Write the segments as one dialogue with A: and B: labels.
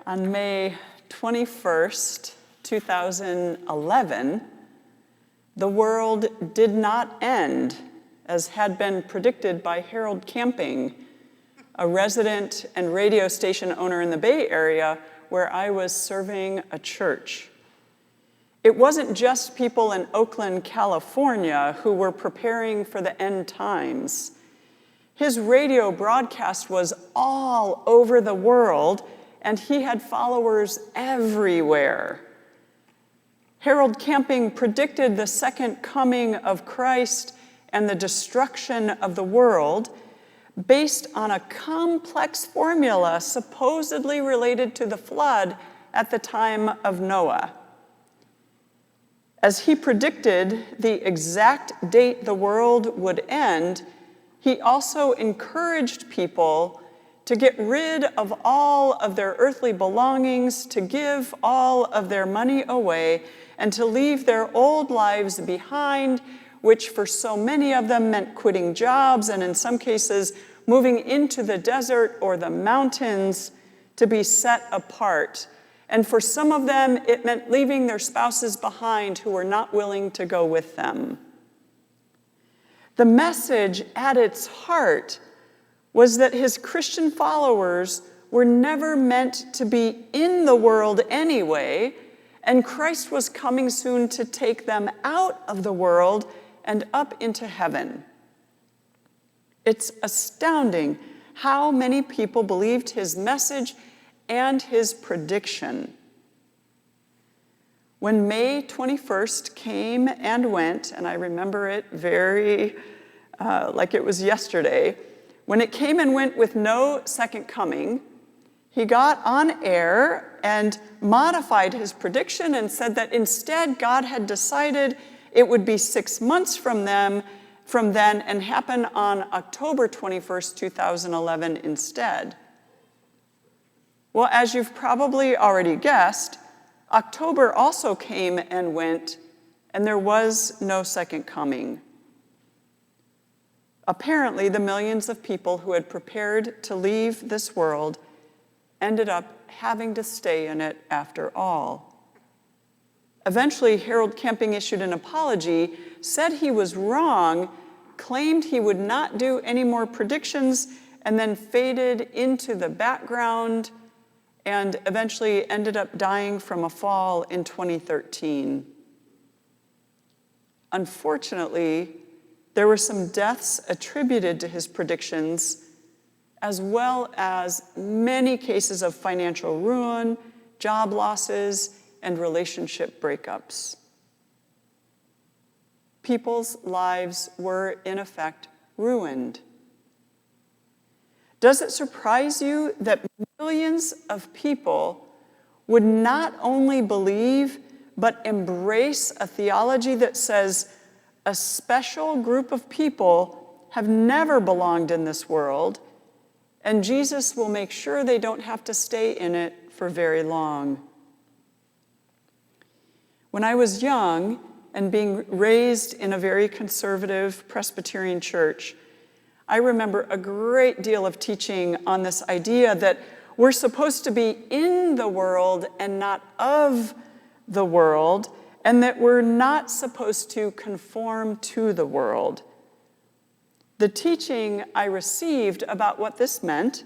A: On May 21st, 2011, the world did not end, as had been predicted by Harold Camping, a resident and radio station owner in the Bay Area where I was serving a church. It wasn't just people in Oakland, California who were preparing for the end times. His radio broadcast was all over the world, and he had followers everywhere. Harold Camping predicted the second coming of Christ and the destruction of the world based on a complex formula supposedly related to the flood at the time of Noah. As he predicted the exact date the world would end, he also encouraged people to get rid of all of their earthly belongings, to give all of their money away, and to leave their old lives behind, which for so many of them meant quitting jobs and in some cases moving into the desert or the mountains to be set apart. And for some of them, it meant leaving their spouses behind who were not willing to go with them. The message at its heart was that his Christian followers were never meant to be in the world anyway, and Christ was coming soon to take them out of the world and up into heaven. It's astounding how many people believed his message and his prediction. When May 21st came and went, and I remember it very like it was yesterday, when it came and went with no second coming, he got on air and modified his prediction and said that instead God had decided it would be 6 months from then and happen on October 21st, 2011 instead. Well, as you've probably already guessed, October also came and went, and there was no second coming. Apparently, the millions of people who had prepared to leave this world ended up having to stay in it after all. Eventually, Harold Camping issued an apology, said he was wrong, claimed he would not do any more predictions, and then faded into the background and eventually ended up dying from a fall in 2013. Unfortunately, there were some deaths attributed to his predictions, as well as many cases of financial ruin, job losses, and relationship breakups. People's lives were, in effect, ruined. Does it surprise you that millions of people would not only believe, but embrace a theology that says a special group of people have never belonged in this world, and Jesus will make sure they don't have to stay in it for very long? When I was young and being raised in a very conservative Presbyterian church, I remember a great deal of teaching on this idea that we're supposed to be in the world and not of the world, and that we're not supposed to conform to the world. The teaching I received about what this meant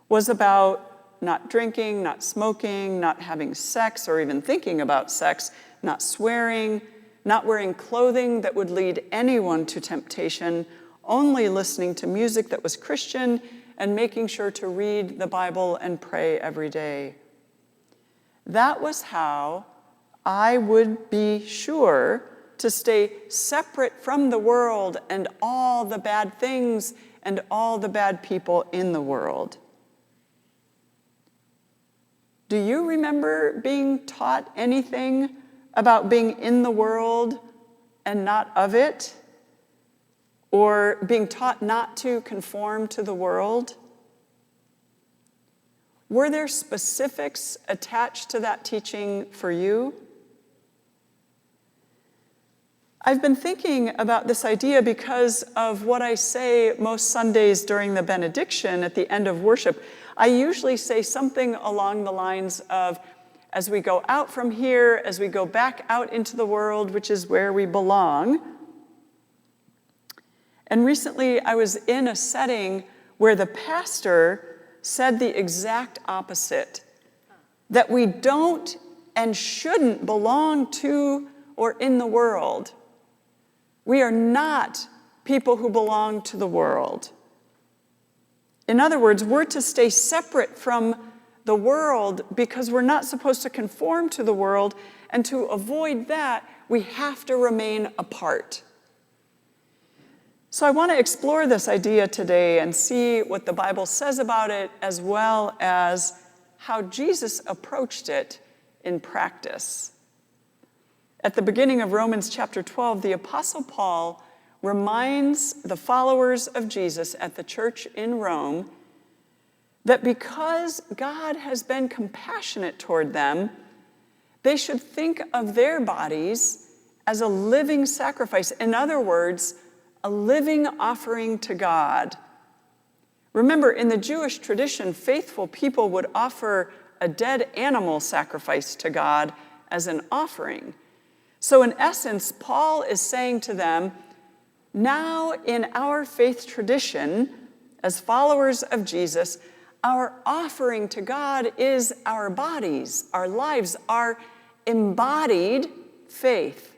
A: was about not drinking, not smoking, not having sex or even thinking about sex, not swearing, not wearing clothing that would lead anyone to temptation, only listening to music that was Christian, and making sure to read the Bible and pray every day. That was how I would be sure to stay separate from the world and all the bad things and all the bad people in the world. Do you remember being taught anything about being in the world and not of it? Or being taught not to conform to the world? Were there specifics attached to that teaching for you? I've been thinking about this idea because of what I say most Sundays during the benediction at the end of worship. I usually say something along the lines of, as we go out from here, as we go back out into the world, which is where we belong. And recently I was in a setting where the pastor said the exact opposite, that we don't and shouldn't belong to or in the world. We are not people who belong to the world. In other words, we're to stay separate from the world because we're not supposed to conform to the world, and to avoid that, we have to remain apart. So I want to explore this idea today and see what the Bible says about it, as well as how Jesus approached it in practice. At the beginning of Romans chapter 12, the Apostle Paul reminds the followers of Jesus at the church in Rome that because God has been compassionate toward them, they should think of their bodies as a living sacrifice. In other words, a living offering to God. Remember, in the Jewish tradition, faithful people would offer a dead animal sacrifice to God as an offering. So in essence, Paul is saying to them, now in our faith tradition, as followers of Jesus, our offering to God is our bodies, our lives, our embodied faith.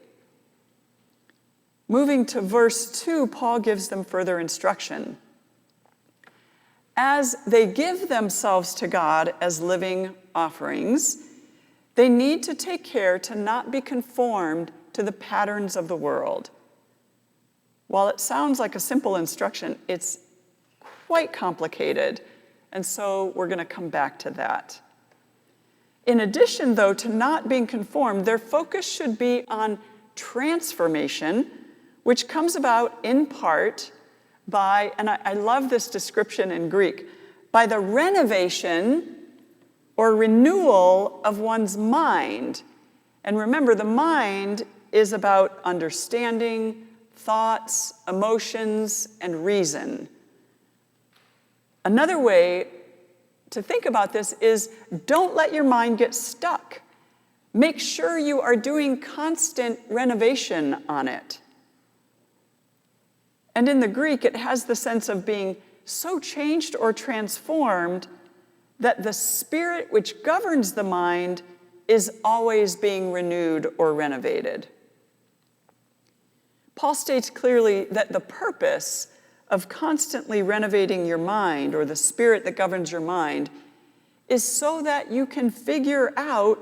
A: Moving to verse 2, Paul gives them further instruction. As they give themselves to God as living offerings, they need to take care to not be conformed to the patterns of the world. While it sounds like a simple instruction, it's quite complicated, and so we're going to come back to that. In addition, though, to not being conformed, their focus should be on transformation, which comes about in part by, and I love this description in Greek, by the renovation or renewal of one's mind. And remember, the mind is about understanding, thoughts, emotions, and reason. Another way to think about this is don't let your mind get stuck. Make sure you are doing constant renovation on it. And in the Greek, it has the sense of being so changed or transformed that the spirit which governs the mind is always being renewed or renovated. Paul states clearly that the purpose of constantly renovating your mind, or the spirit that governs your mind, is so that you can figure out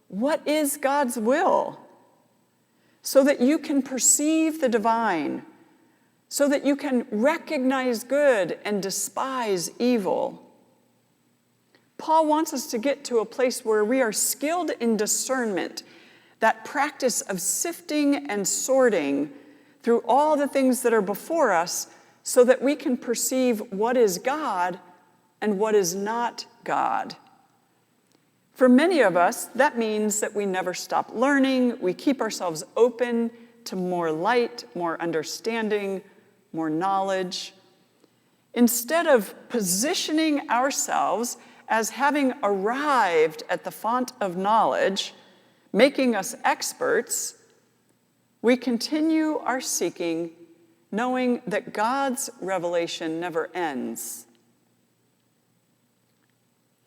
A: what is God's will, so that you can perceive the divine, so that you can recognize good and despise evil. Paul wants us to get to a place where we are skilled in discernment, that practice of sifting and sorting through all the things that are before us, so that we can perceive what is God and what is not God. For many of us, that means that we never stop learning. We keep ourselves open to more light, more understanding, more knowledge. Instead of positioning ourselves as having arrived at the font of knowledge, making us experts, we continue our seeking, knowing that God's revelation never ends.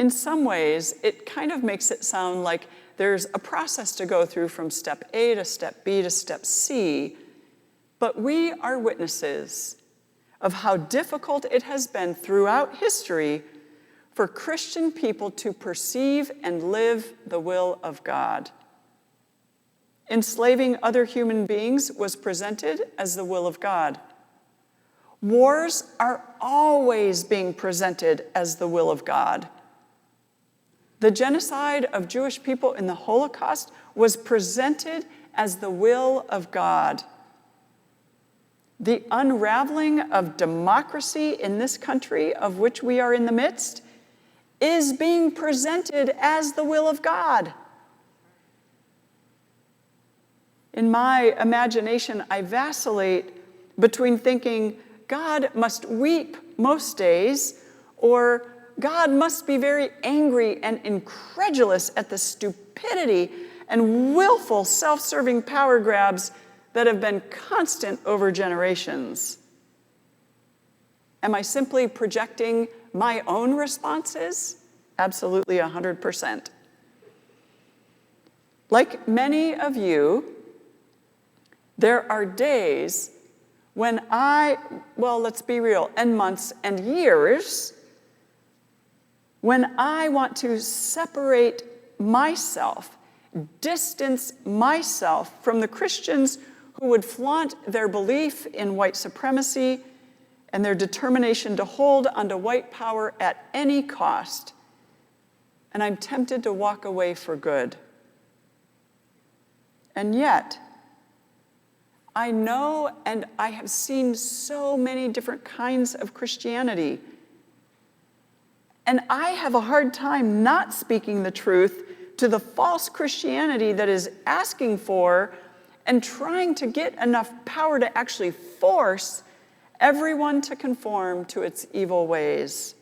A: In some ways, it kind of makes it sound like there's a process to go through from step A to step B to step C, but we are witnesses of how difficult it has been throughout history for Christian people to perceive and live the will of God. Enslaving other human beings was presented as the will of God. Wars are always being presented as the will of God. The genocide of Jewish people in the Holocaust was presented as the will of God. The unraveling of democracy in this country, of which we are in the midst, is being presented as the will of God. In my imagination, I vacillate between thinking God must weep most days, or God must be very angry and incredulous at the stupidity and willful self-serving power grabs that have been constant over generations. Am I simply projecting my own responses? Absolutely 100%. Like many of you, there are days when let's be real, and months and years, when I want to separate myself, distance myself from the Christians who would flaunt their belief in white supremacy and their determination to hold onto white power at any cost. And I'm tempted to walk away for good. And yet, I know and I have seen so many different kinds of Christianity. And I have a hard time not speaking the truth to the false Christianity that is asking for and trying to get enough power to actually force everyone to conform to its evil ways.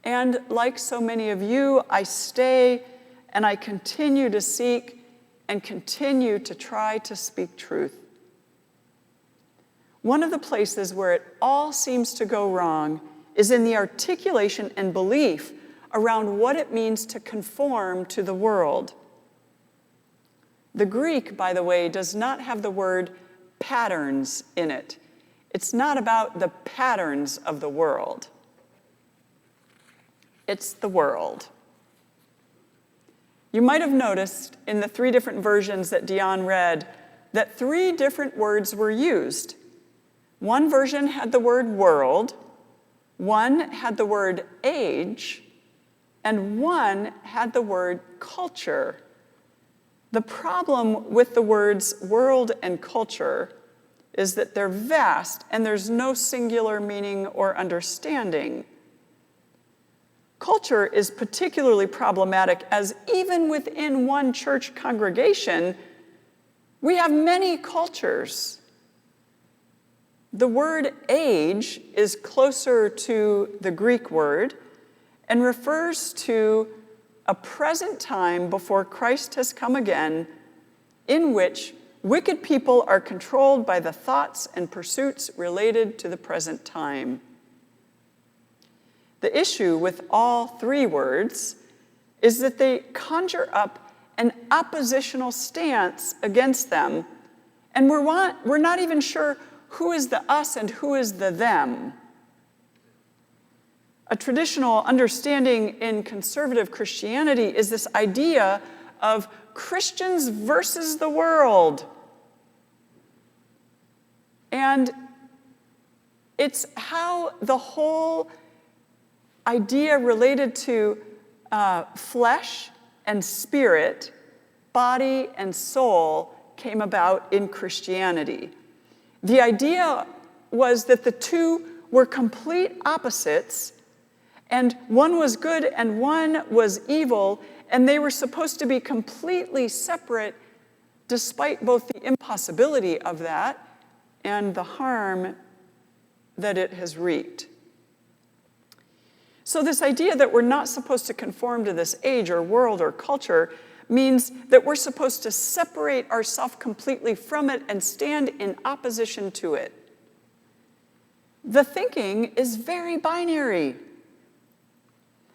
A: And like so many of you, I stay and I continue to seek and continue to try to speak truth. One of the places where it all seems to go wrong is in the articulation and belief around what it means to conform to the world. The Greek, by the way, does not have the word patterns in it. It's not about the patterns of the world. It's the world. You might have noticed in the 3 different versions that Dion read that 3 different words were used. One version had the word world, one had the word age, and one had the word culture. The problem with the words world and culture is that they're vast and there's no singular meaning or understanding. Culture is particularly problematic as even within one church congregation, we have many cultures. The word age is closer to the Greek word and refers to a present time before Christ has come again in which wicked people are controlled by the thoughts and pursuits related to the present time. The issue with all 3 words is that they conjure up an oppositional stance against them, and we're not even sure who is the us and who is the them. A traditional understanding in conservative Christianity is this idea of Christians versus the world. And it's how the whole idea related to flesh and spirit, body and soul came about in Christianity. The idea was that the 2 were complete opposites, and one was good and one was evil, and they were supposed to be completely separate despite both the impossibility of that and the harm that it has wreaked. So this idea that we're not supposed to conform to this age or world or culture means that we're supposed to separate ourselves completely from it and stand in opposition to it. The thinking is very binary.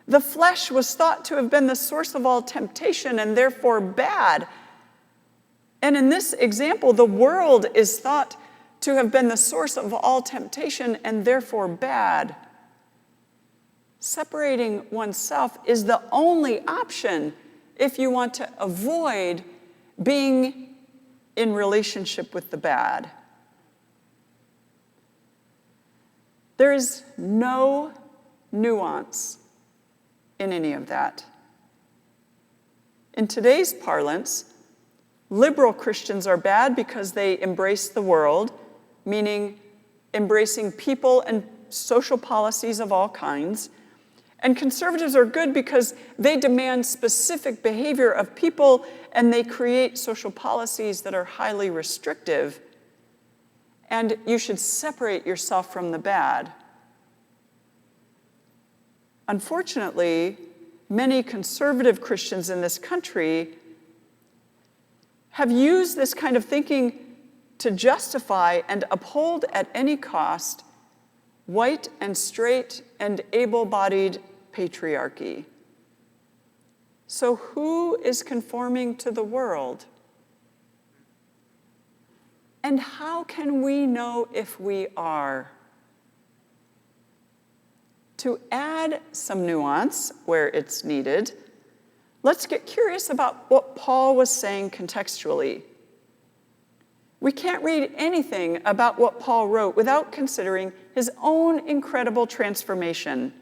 A: The flesh was thought to have been the source of all temptation and therefore bad. And in this example, the world is thought to have been the source of all temptation and therefore bad. Separating oneself is the only option if you want to avoid being in relationship with the bad. There is no nuance in any of that. In today's parlance, liberal Christians are bad because they embrace the world, meaning embracing people and social policies of all kinds. And conservatives are good because they demand specific behavior of people and they create social policies that are highly restrictive. And you should separate yourself from the bad. Unfortunately, many conservative Christians in this country have used this kind of thinking to justify and uphold at any cost white and straight and able-bodied patriarchy. So who is conforming to the world? And how can we know if we are? To add some nuance where it's needed, let's get curious about what Paul was saying contextually. We can't read anything about what Paul wrote without considering his own incredible transformation.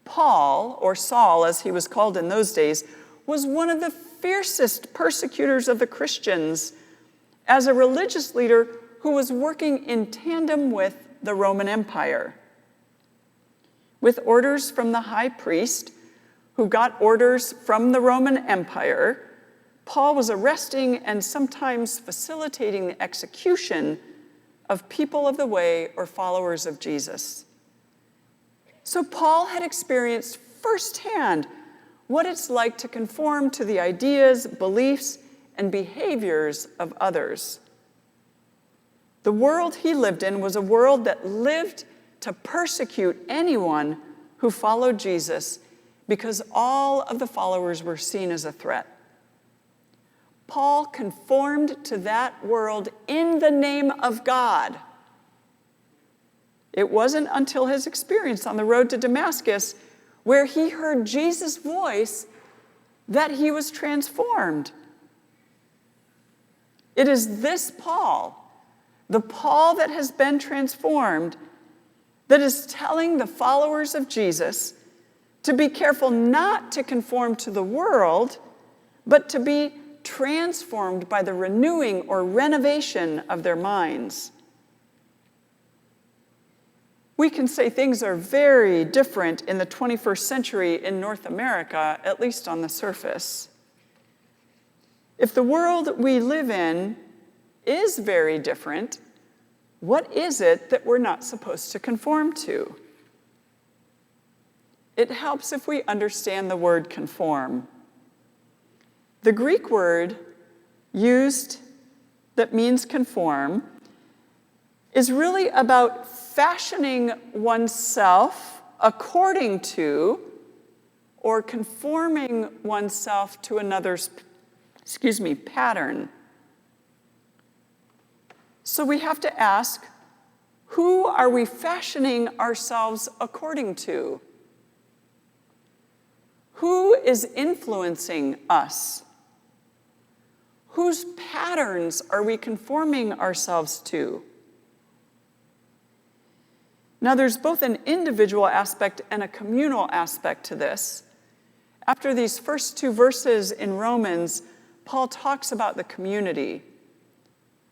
A: Paul, or Saul as he was called in those days, was one of the fiercest persecutors of the Christians as a religious leader who was working in tandem with the Roman Empire. With orders from the high priest, who got orders from the Roman Empire, Paul was arresting and sometimes facilitating the execution of people of the way or followers of Jesus. So Paul had experienced firsthand what it's like to conform to the ideas, beliefs, and behaviors of others. The world he lived in was a world that lived to persecute anyone who followed Jesus because all of the followers were seen as a threat. Paul conformed to that world in the name of God. It wasn't until his experience on the road to Damascus, where he heard Jesus' voice, that he was transformed. It is this Paul, the Paul that has been transformed, that is telling the followers of Jesus to be careful not to conform to the world, but to be transformed by the renewing or renovation of their minds. We can say things are very different in the 21st century in North America, at least on the surface. If the world we live in is very different, what is it that we're not supposed to conform to? It helps if we understand the word conform. The Greek word used that means conform is really about fashioning oneself according to or conforming oneself to another's, pattern. So we have to ask, who are we fashioning ourselves according to? Who is influencing us? Whose patterns are we conforming ourselves to? Now, there's both an individual aspect and a communal aspect to this. After these first two verses in Romans, Paul talks about the community.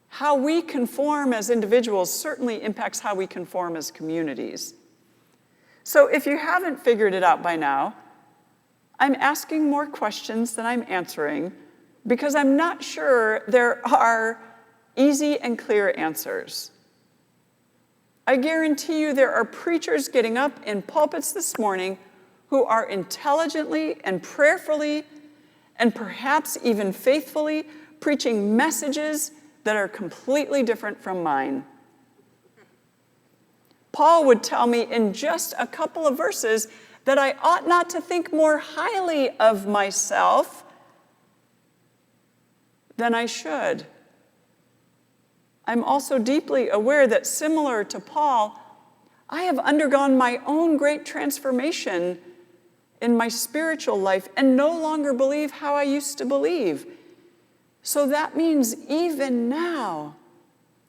A: How we conform as individuals certainly impacts how we conform as communities. So if you haven't figured it out by now, I'm asking more questions than I'm answering because I'm not sure there are easy and clear answers. I guarantee you there are preachers getting up in pulpits this morning who are intelligently and prayerfully and perhaps even faithfully preaching messages that are completely different from mine. Paul would tell me in just a couple of verses that I ought not to think more highly of myself than I should. I'm also deeply aware that similar to Paul, I have undergone my own great transformation in my spiritual life and no longer believe how I used to believe. So that means even now,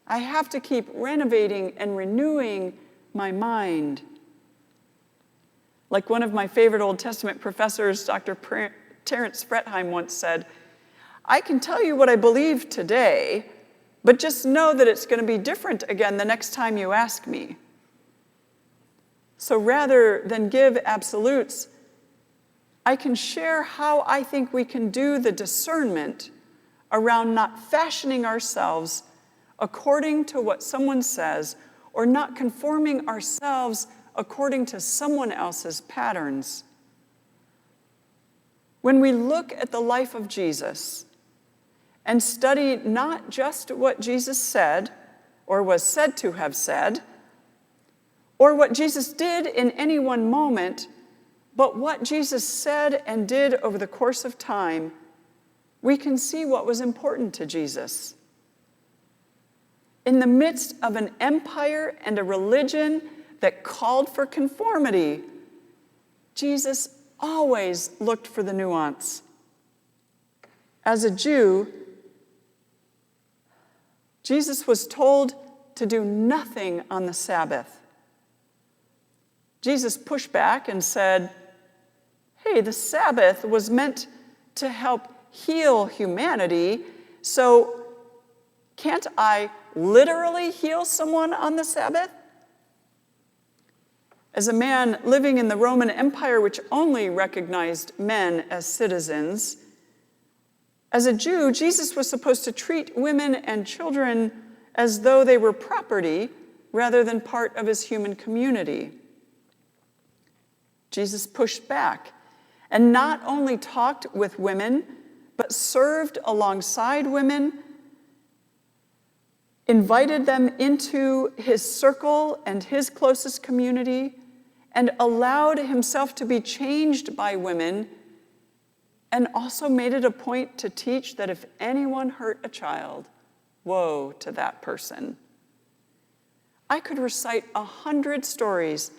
A: I have to keep renovating and renewing my mind. Like one of my favorite Old Testament professors, Dr. Terence Fretheim once said, I can tell you what I believe today, but just know that it's going to be different again the next time you ask me. So rather than give absolutes, I can share how I think we can do the discernment around not fashioning ourselves according to what someone says or not conforming ourselves according to someone else's patterns. When we look at the life of Jesus and study not just what Jesus said or was said to have said, or what Jesus did in any one moment, but what Jesus said and did over the course of time, we can see what was important to Jesus. In the midst of an empire and a religion that called for conformity, Jesus always looked for the nuance. As a Jew, Jesus was told to do nothing on the Sabbath. Jesus pushed back and said, hey, the Sabbath was meant to help heal humanity, so can't I literally heal someone on the Sabbath? As a man living in the Roman Empire, which only recognized men as citizens, as a Jew, Jesus was supposed to treat women and children as though they were property rather than part of his human community. Jesus pushed back and not only talked with women, but served alongside women, invited them into his circle and his closest community, and allowed himself to be changed by women, and also made it a point to teach that if anyone hurt a child, woe to that person. I could recite 100 stories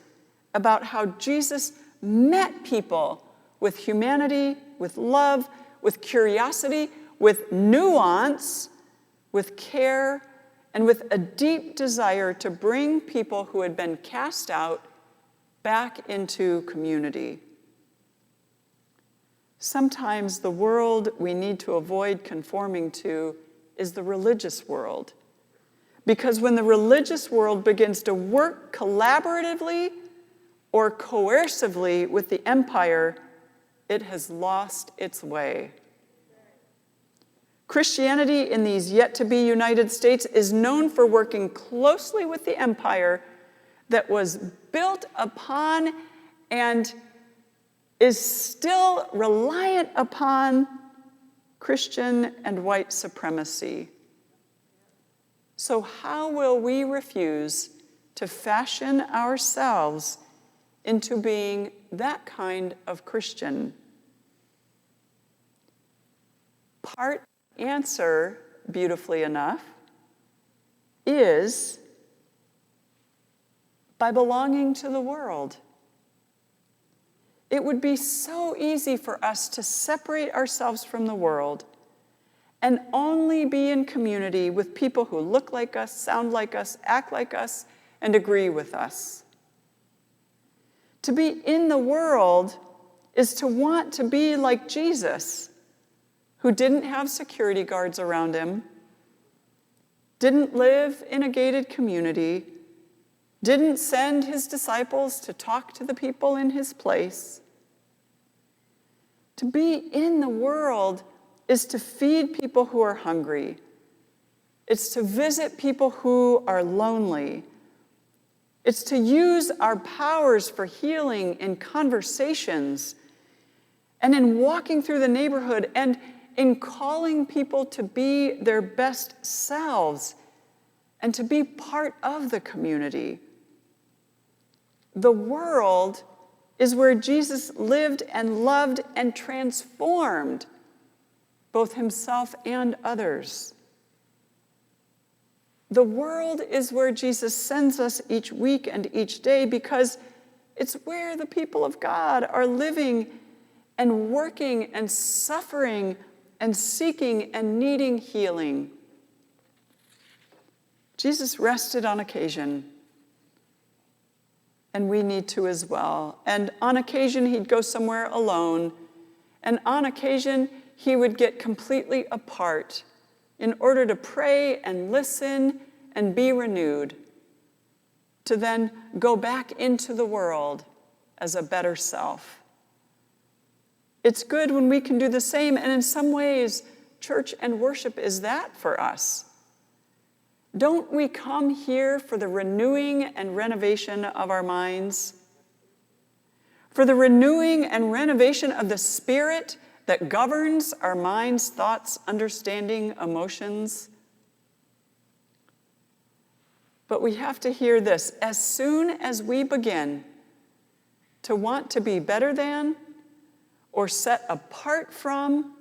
A: about how Jesus met people with humanity, with love, with curiosity, with nuance, with care, and with a deep desire to bring people who had been cast out back into community. Sometimes the world we need to avoid conforming to is the religious world. Because when the religious world begins to work collaboratively or coercively with the empire, it has lost its way. Christianity in these yet-to-be United States is known for working closely with the empire that was built upon and is still reliant upon Christian and white supremacy. So how will we refuse to fashion ourselves into being that kind of Christian? Part answer, beautifully enough, is by belonging to the world. It would be so easy for us to separate ourselves from the world and only be in community with people who look like us, sound like us, act like us, and agree with us. To be in the world is to want to be like Jesus, who didn't have security guards around him, didn't live in a gated community, didn't send his disciples to talk to the people in his place. To be in the world is to feed people who are hungry. It's to visit people who are lonely. It's to use our powers for healing in conversations and in walking through the neighborhood and in calling people to be their best selves and to be part of the community. The world is where Jesus lived and loved and transformed both himself and others. The world is where Jesus sends us each week and each day because it's where the people of God are living and working and suffering and seeking and needing healing. Jesus rested on occasion, and we need to as well. And on occasion, he'd go somewhere alone, and on occasion, he would get completely apart in order to pray and listen and be renewed, to then go back into the world as a better self. It's good when we can do the same, and in some ways, church and worship is that for us. Don't we come here for the renewing and renovation of our minds? For the renewing and renovation of the spirit that governs our minds, thoughts, understanding, emotions? But we have to hear this. As soon as we begin to want to be better than, or set apart from,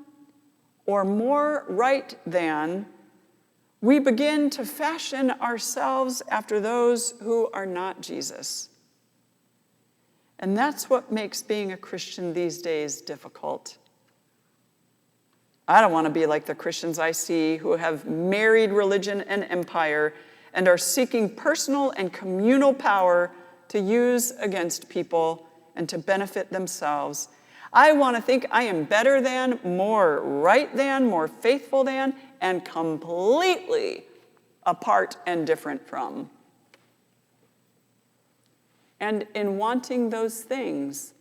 A: or more right than, we begin to fashion ourselves after those who are not Jesus. And that's what makes being a Christian these days difficult. I don't want to be like the Christians I see who have married religion and empire and are seeking personal and communal power to use against people and to benefit themselves. I want to think I am better than, more right than, more faithful than, and completely apart and different from. And in wanting those things,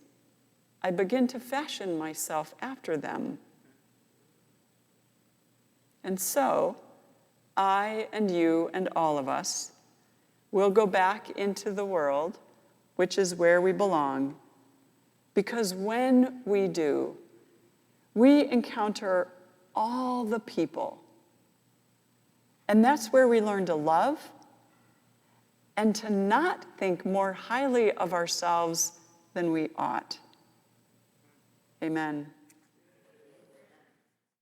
A: I begin to fashion myself after them. And so, I and you and all of us will go back into the world, which is where we belong, because when we do, we encounter all the people. And that's where we learn to love and to not think more highly of ourselves than we ought. Amen.